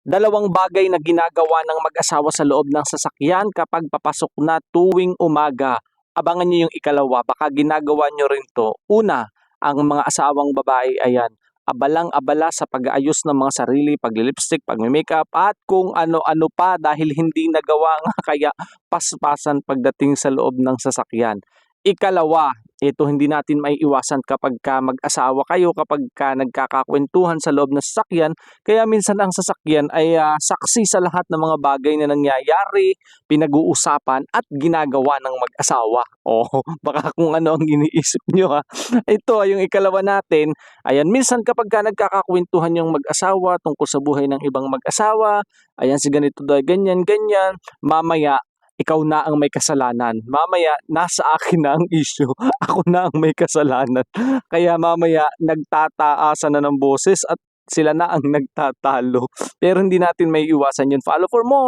Dalawang bagay na ginagawa ng mag-asawa sa loob ng sasakyan kapag papasok na tuwing umaga. Abangan niyo yung ikalawa, baka ginagawa niyo rin to. Una, ang mga asawang babae, ayan, abalang-abala sa pag-aayos ng mga sarili, pag-lipstick, pag-makeup, at kung ano-ano pa dahil hindi nagawa nga kaya paspasan pagdating sa loob ng sasakyan. Ikalawa, ito hindi natin maiiwasan kapag ka mag-asawa kayo, kapag ka nagkakakwentuhan sa loob ng sasakyan, kaya minsan ang sasakyan ay saksi sa lahat ng mga bagay na nangyayari, pinag-uusapan at ginagawa ng mag-asawa. Oh, baka kung ano ang iniisip nyo ha. Ito ay yung ikalawa natin. Ayan, minsan kapag ka nagkakakwentuhan yung mag-asawa tungkol sa buhay ng ibang mag-asawa, ayan si ganito daw, ganyan, ganyan, mamaya ikaw na ang may kasalanan. Mamaya, nasa akin na ang issue. Ako na ang may kasalanan. Kaya mamaya, nagtataasan na ng boses at sila na ang nagtatalo. Pero hindi natin may iwasan yun. Follow for more.